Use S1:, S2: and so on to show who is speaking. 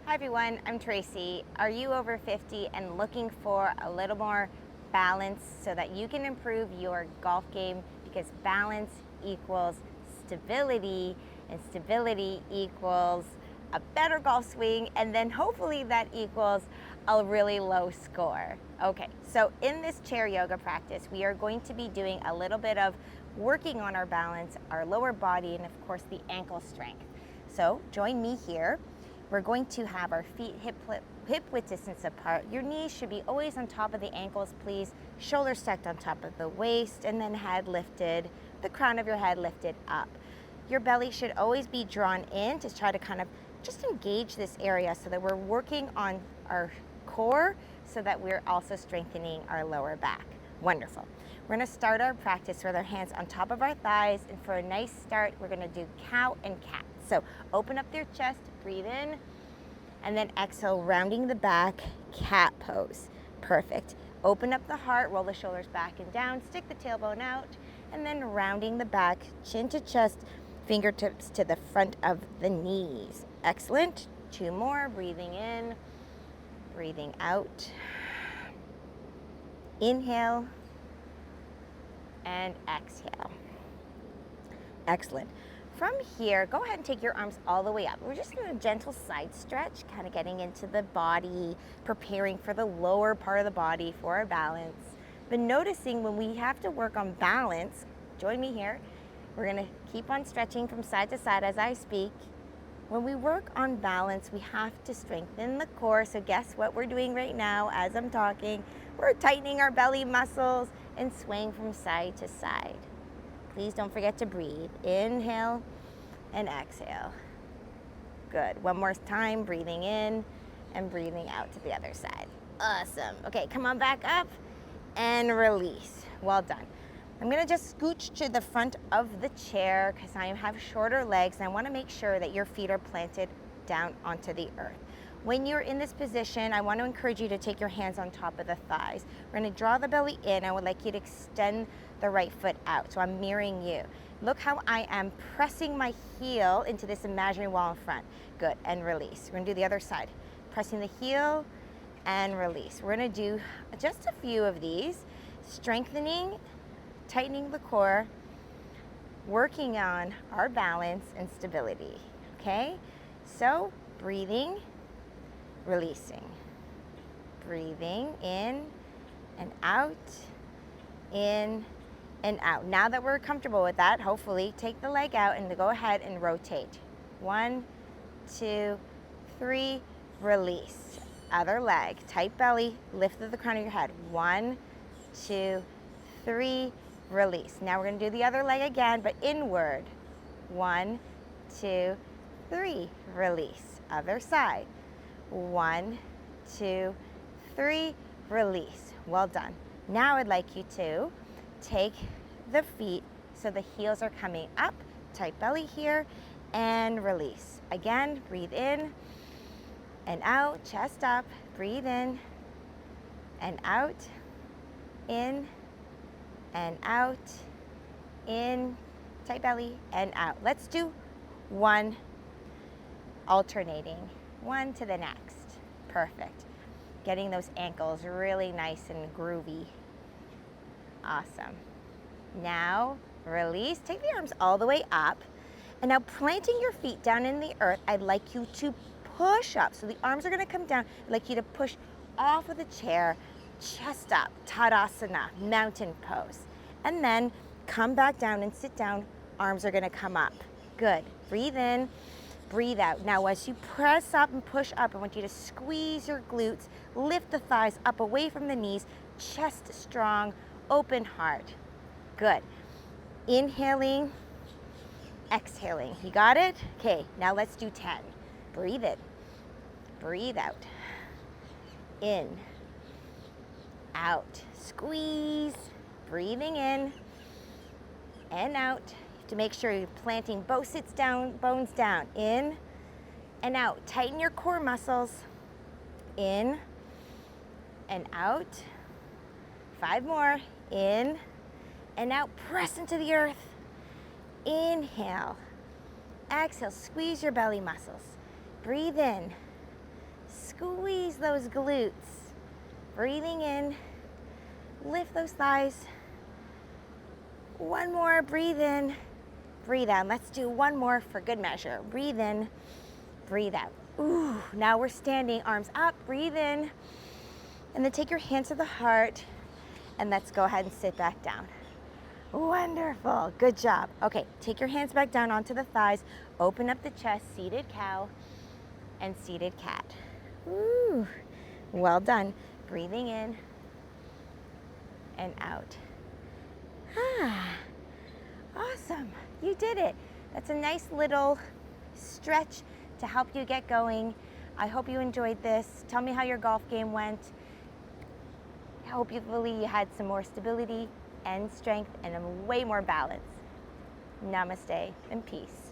S1: Hi everyone, I'm Tracy. Are you over 50 and looking for a little more balance so that you can improve your golf game? Because balance equals stability, and stability equals a better golf swing, and then hopefully that equals a really low score. Okay, so in this chair yoga practice, we are going to be doing a little bit of working on our balance, our lower body, and of course the ankle strength. So join me here. We're going to have our feet hip width distance apart. Your knees should be always on top of the ankles, please. Shoulders stacked on top of the waist, and then head lifted, the crown of your head lifted up. Your belly should always be drawn in to try to kind of just engage this area so that we're working on our core so that we're also strengthening our lower back. Wonderful. We're going to start our practice with our hands on top of our thighs, and for a nice start, we're going to do cow and cat. So open up your chest, breathe in, and then exhale, rounding the back, cat pose. Perfect. Open up the heart, roll the shoulders back and down, stick the tailbone out, and then rounding the back, chin to chest, fingertips to the front of the knees. Excellent. Two more, breathing in, breathing out. Inhale and exhale. Excellent. From here, go ahead and take your arms all the way up. We're just doing a gentle side stretch, kind of getting into the body, preparing for the lower part of the body for our balance. But noticing when we have to work on balance, join me here. We're going to keep on stretching from side to side as I speak. When we work on balance, we have to strengthen the core. So guess what we're doing right now as I'm talking? We're tightening our belly muscles and swaying from side to side. Please don't forget to breathe. Inhale and exhale. Good. One more time, breathing in and breathing out to the other side. Awesome. Okay, come on back up and release. Well done. I'm going to just scooch to the front of the chair because I have shorter legs and I want to make sure that your feet are planted down onto the earth. When you're in this position, I want to encourage you to take your hands on top of the thighs. We're going to draw the belly in. I would like you to extend the right foot out. So I'm mirroring you. Look how I am pressing my heel into this imaginary wall in front. Good, and release. We're going to do the other side. Pressing the heel and release. We're going to do just a few of these, strengthening, tightening the core, working on our balance and stability. Okay? So breathing, releasing. Breathing in and out, in and out. Now that we're comfortable with that, hopefully take the leg out and go ahead and rotate. 1, 2, 3, release. Other leg, tight belly, lift the crown of your head. 1, 2, 3, release. Now we're going to do the other leg again, but inward. 1, 2, 3, release. Other side. 1, 2, 3, release. Well done. Now I'd like you to take the feet so the heels are coming up, tight belly here, and release. Again, breathe in and out, chest up, breathe in and out, in and out, in, tight belly, and out. Let's do one, alternating, one to the next. Perfect. Getting those ankles really nice and groovy. Awesome. Now release, take the arms all the way up, and now planting your feet down in the earth, I'd like you to push up. So the arms are going to come down. I'd like you to push off of the chair, chest up, Tadasana, mountain pose. And then come back down and sit down. Arms are going to come up. Good. Breathe in, breathe out. Now as you press up and push up, I want you to squeeze your glutes, lift the thighs up away from the knees, chest strong, open heart. Good. Inhaling, exhaling. You got it? Okay, now let's do 10. Breathe in, breathe out. In, out. Squeeze, breathing in and out. You have to make sure you're planting both bones down. In and out. Tighten your core muscles. In and out. 5 more. In and out. Press into the earth. Inhale. Exhale. Squeeze your belly muscles. Breathe in Squeeze those glutes. Breathing in, lift those thighs. One more, breathe in, breathe out. Let's do one more for good measure. Breathe in, breathe out. Ooh, now we're standing, arms up, breathe in, and then take your hands to the heart, and let's go ahead and sit back down. Wonderful, good job. Okay, take your hands back down onto the thighs, open up the chest, seated cow and seated cat. Ooh, well done. Breathing in and out. Ah, awesome, you did it. That's a nice little stretch to help you get going. I hope you enjoyed this. Tell me how your golf game went. Hopefully you had some more stability and strength and way more balance. Namaste and peace.